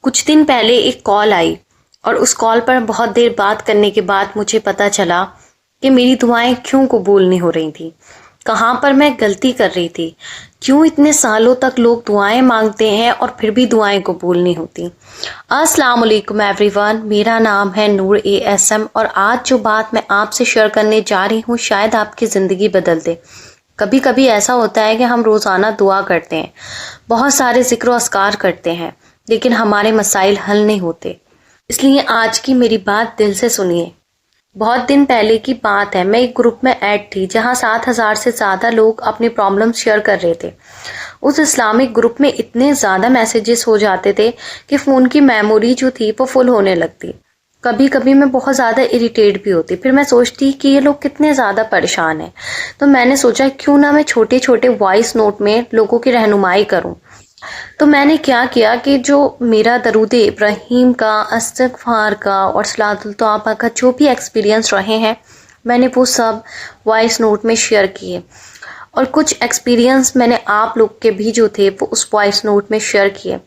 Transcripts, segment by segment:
کچھ دن پہلے ایک کال آئی اور اس کال پر بہت دیر بات کرنے کے بعد مجھے پتا چلا کہ میری دعائیں کیوں قبول نہیں ہو رہی تھیں، کہاں پر میں غلطی کر رہی تھی، کیوں اتنے سالوں تک لوگ دعائیں مانگتے ہیں اور پھر بھی دعائیں قبول نہیں ہوتی۔ السلام علیکم ایوری ون، میرا نام ہے نور ASM اور آج جو بات میں آپ سے شیئر کرنے جا رہی ہوں شاید آپ کی زندگی بدل دے۔ کبھی کبھی ایسا ہوتا ہے کہ ہم روزانہ دعا کرتے ہیں، بہت سارے ذکر و اذکار کرتے ہیں، لیکن ہمارے مسائل حل نہیں ہوتے۔ اس لیے آج کی میری بات دل سے سنیے۔ بہت دن پہلے کی بات ہے، میں ایک گروپ میں ایڈ تھی جہاں 7,000 سے زیادہ لوگ اپنی پرابلم شیئر کر رہے تھے۔ اس اسلامک گروپ میں اتنے زیادہ میسیجز ہو جاتے تھے کہ فون کی میموری جو تھی وہ فل ہونے لگتی۔ کبھی کبھی میں بہت زیادہ اریٹیٹ بھی ہوتی، پھر میں سوچتی کہ یہ لوگ کتنے زیادہ پریشان ہیں، تو میں نے سوچا کیوں نہ میں چھوٹے چھوٹے وائس نوٹ میں لوگوں کی رہنمائی کروں۔ تو میں نے کیا کہ جو میرا درود ابراہیم کا، استغفار کا اور صلاۃ الطیبہ کا جو بھی ایکسپیرینس رہے ہیں، میں نے وہ سب وائس نوٹ میں شیئر کیے، اور کچھ ایکسپیرینس میں نے آپ لوگ کے بھی جو تھے وہ اس وائس نوٹ میں شیئر کیے۔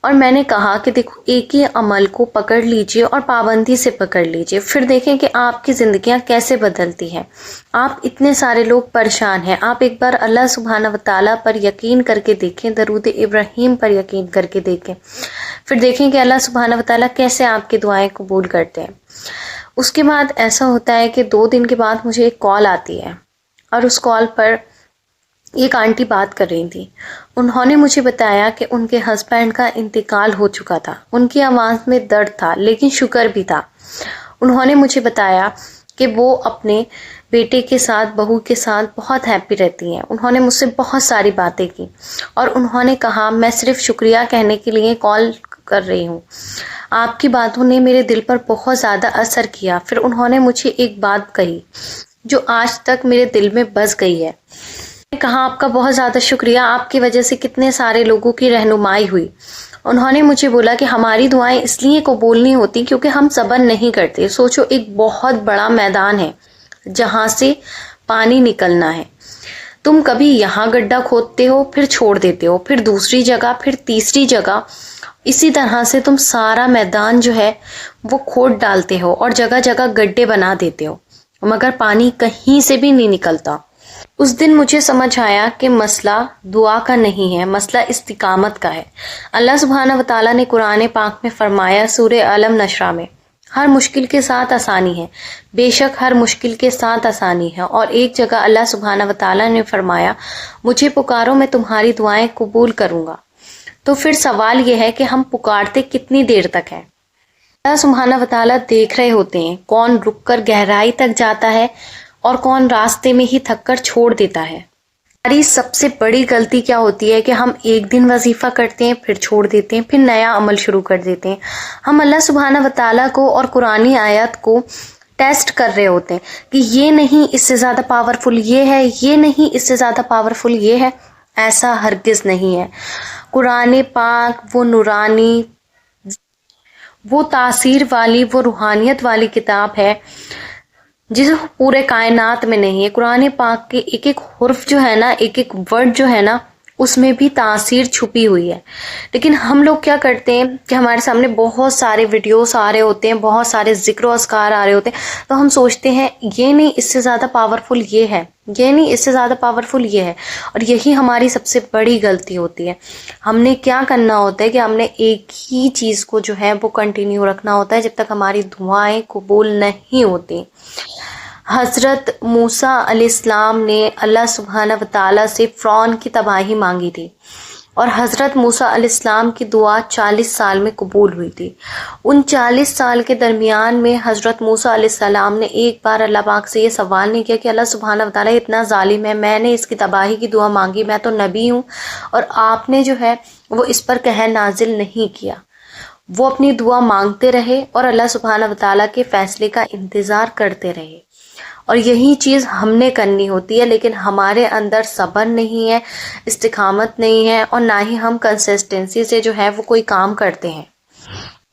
اور میں نے کہا کہ دیکھو، ایک ہی عمل کو پکڑ لیجئے اور پابندی سے پکڑ لیجئے، پھر دیکھیں کہ آپ کی زندگیاں کیسے بدلتی ہیں۔ آپ اتنے سارے لوگ پریشان ہیں، آپ ایک بار اللہ سبحانہ وتعالیٰ پر یقین کر کے دیکھیں، درود ابراہیم پر یقین کر کے دیکھیں، پھر دیکھیں کہ اللہ سبحانہ وتعالیٰ کیسے آپ کی دعائیں قبول کرتے ہیں۔ اس کے بعد ایسا ہوتا ہے کہ 2 دن کے بعد مجھے ایک کال آتی ہے، اور اس کال پر ایک آنٹی بات کر رہی تھی۔ انہوں نے مجھے بتایا کہ ان کے ہسبینڈ کا انتقال ہو چکا تھا۔ ان کی آواز میں درد تھا لیکن شکر بھی تھا۔ انہوں نے مجھے بتایا کہ وہ اپنے بیٹے کے ساتھ، بہو کے ساتھ بہت ہیپی رہتی ہیں۔ انہوں نے مجھ سے بہت ساری باتیں کی، اور انہوں نے کہا میں صرف شکریہ کہنے کے لیے کال کر رہی ہوں، آپ کی باتوں نے میرے دل پر بہت زیادہ اثر کیا۔ پھر انہوں نے مجھے ایک بات کہی جو آج تک میرے دل میں بس گئی ہے۔ میں نے کہا آپ کا بہت زیادہ شکریہ، آپ کی وجہ سے کتنے سارے لوگوں کی رہنمائی ہوئی۔ انہوں نے مجھے بولا کہ ہماری دعائیں اس لیے قبول نہیں ہوتی کیونکہ ہم صبر نہیں کرتے۔ سوچو، ایک بہت بڑا میدان ہے جہاں سے پانی نکلنا ہے، تم کبھی یہاں گڈھا کھودتے ہو، پھر چھوڑ دیتے ہو، پھر دوسری جگہ، پھر تیسری جگہ، اسی طرح سے تم سارا میدان جو ہے وہ کھود ڈالتے ہو اور جگہ جگہ گڈھے بنا دیتے ہو، مگر پانی کہیں سے بھی نہیں نکلتا۔ اس دن مجھے سمجھ آیا کہ مسئلہ دعا کا نہیں ہے، مسئلہ استقامت کا ہے۔ اللہ سبحانہ وتعالیٰ نے قرآن پاک میں فرمایا، سورہ علم نشرہ میں، ہر مشکل کے ساتھ آسانی ہے، بے شک ہر مشکل کے ساتھ آسانی ہے۔ اور ایک جگہ اللہ سبحانہ وتعالیٰ نے فرمایا، مجھے پکارو میں تمہاری دعائیں قبول کروں گا۔ تو پھر سوال یہ ہے کہ ہم پکارتے کتنی دیر تک ہیں؟ اللہ سبحانہ وتعالیٰ دیکھ رہے ہوتے ہیں کون رک کر گہرائی تک جاتا ہے اور کون راستے میں ہی تھک کر چھوڑ دیتا ہے۔ ہماری سب سے بڑی غلطی کیا ہوتی ہے کہ ہم ایک دن وظیفہ کرتے ہیں، پھر چھوڑ دیتے ہیں، پھر نیا عمل شروع کر دیتے ہیں۔ ہم اللہ سبحانہ وتعالیٰ کو اور قرآنی آیات کو ٹیسٹ کر رہے ہوتے ہیں کہ یہ نہیں اس سے زیادہ پاورفل یہ ہے، یہ نہیں اس سے زیادہ پاورفل یہ ہے۔ ایسا ہرگز نہیں ہے۔ قرآن پاک وہ نورانی، وہ تاثیر والی، وہ روحانیت والی کتاب ہے جس پورے کائنات میں نہیں ہے۔ قرآن پاک کے ایک ایک حرف جو ہے نا، ایک ایک ورڈ جو ہے نا، اس میں بھی تاثیر چھپی ہوئی ہے۔ لیکن ہم لوگ کیا کرتے ہیں کہ ہمارے سامنے بہت سارے ویڈیوز آ رہے ہوتے ہیں، بہت سارے ذکر و اذکار آ رہے ہوتے ہیں، تو ہم سوچتے ہیں یہ نہیں اس سے زیادہ پاورفل یہ ہے، یہ نہیں اس سے زیادہ پاورفل یہ ہے، اور یہی ہماری سب سے بڑی غلطی ہوتی ہے۔ ہم نے کیا کرنا ہوتا ہے کہ ہم نے ایک ہی چیز کو جو ہے وہ کنٹینیو رکھنا ہوتا ہے جب تک ہماری دعائیں قبول نہیں ہوتی۔ حضرت موسیٰ علیہ السلام نے اللہ سبحانہ وتعالیٰ سے فرعون کی تباہی مانگی تھی، اور حضرت موسیٰ علیہ السلام کی دعا 40 سال میں قبول ہوئی تھی۔ ان 40 سال کے درمیان میں حضرت موسیٰ علیہ السلام نے ایک بار اللہ پاک سے یہ سوال نہیں کیا کہ اللہ سبحانہ وتعالیٰ اتنا ظالم ہے، میں نے اس کی تباہی کی دعا مانگی، میں تو نبی ہوں، اور آپ نے جو ہے وہ اس پر قہر نازل نہیں کیا۔ وہ اپنی دعا مانگتے رہے اور اللہ سبحانہ وتعالیٰ کے فیصلے کا انتظار کرتے رہے، اور یہی چیز ہم نے کرنی ہوتی ہے۔ لیکن ہمارے اندر صبر نہیں ہے، استقامت نہیں ہے، اور نہ ہی ہم کنسسٹنسی سے جو ہے وہ کوئی کام کرتے ہیں۔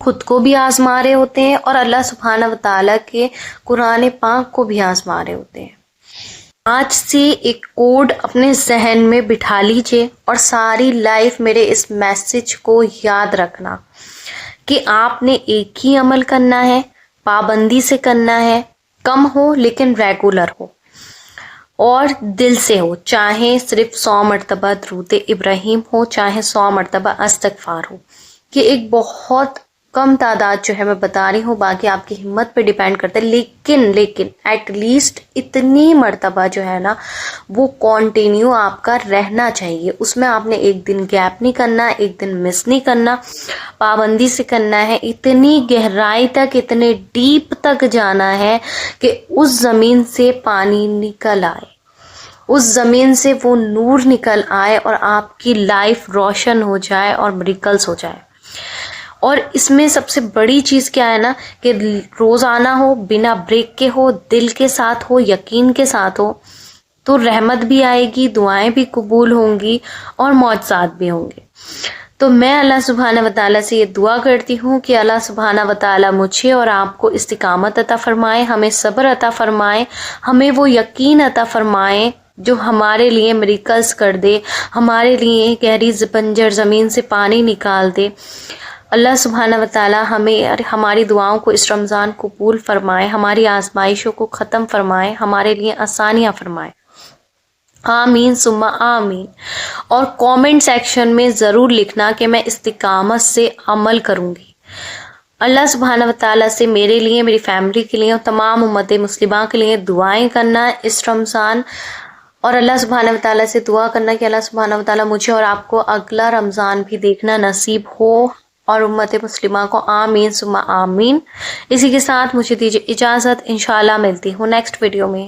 خود کو بھی آزما رہے ہوتے ہیں اور اللہ سبحانہ وتعالیٰ کے قرآن پاک کو بھی آزما رہے ہوتے ہیں۔ آج سے ایک کوڈ اپنے ذہن میں بٹھا لیجئے اور ساری لائف میرے اس میسج کو یاد رکھنا کہ آپ نے ایک ہی عمل کرنا ہے، پابندی سے کرنا ہے، کم ہو لیکن ریگولر ہو اور دل سے ہو، چاہے صرف 100 مرتبہ درود ابراہیم ہو، چاہے 100 مرتبہ استغفار ہو. کہ ایک بہت کم تعداد جو ہے میں بتا رہی ہوں، باقی آپ کی ہمت پہ ڈیپینڈ کرتا ہے، لیکن ایٹ لیسٹ اتنی مرتبہ جو ہے نا وہ کنٹینیو آپ کا رہنا چاہیے. اس میں آپ نے ایک دن گیپ نہیں کرنا، ایک دن مس نہیں کرنا، پابندی سے کرنا ہے. اتنی گہرائی تک، اتنے ڈیپ تک جانا ہے کہ اس زمین سے پانی نکل آئے، اس زمین سے وہ نور نکل آئے اور آپ کی لائف روشن ہو جائے اور میریکلز ہو جائے. اور اس میں سب سے بڑی چیز کیا ہے نا کہ روزانہ ہو، بنا بریک کے ہو، دل کے ساتھ ہو، یقین کے ساتھ ہو، تو رحمت بھی آئے گی، دعائیں بھی قبول ہوں گی اور معجزات بھی ہوں گے. تو میں اللہ سبحانہ وتعالیٰ سے یہ دعا کرتی ہوں کہ اللہ سبحانہ وتعالیٰ مجھے اور آپ کو استقامت عطا فرمائے، ہمیں صبر عطا فرمائے، ہمیں وہ یقین عطا فرمائے جو ہمارے لیے میریکلز کر دے، ہمارے لیے گہری بنجر زمین سے پانی نکال دے. اللہ سبحانہ وتعالیٰ ہمیں اور ہماری دعاؤں کو اس رمضان قبول فرمائے، ہماری آزمائشوں کو ختم فرمائے، ہمارے لیے آسانیاں فرمائے. آمین ثم آمین. اور کامنٹ سیکشن میں ضرور لکھنا کہ میں استقامت سے عمل کروں گی. اللہ سبحانہ وتعالیٰ سے میرے لیے، میری فیملی کے لیے اور تمام امت مسلمہ کے لیے دعائیں کرنا اس رمضان، اور اللہ سبحانہ وتعالیٰ سے دعا کرنا کہ اللہ سبحانہ وتعالیٰ مجھے اور آپ کو اگلا رمضان بھی دیکھنا نصیب ہو اور امت مسلمہ کو. آمین ثم آمین. اسی کے ساتھ مجھے دیجیے اجازت، انشاءاللہ ملتی ہوں نیکسٹ ویڈیو میں.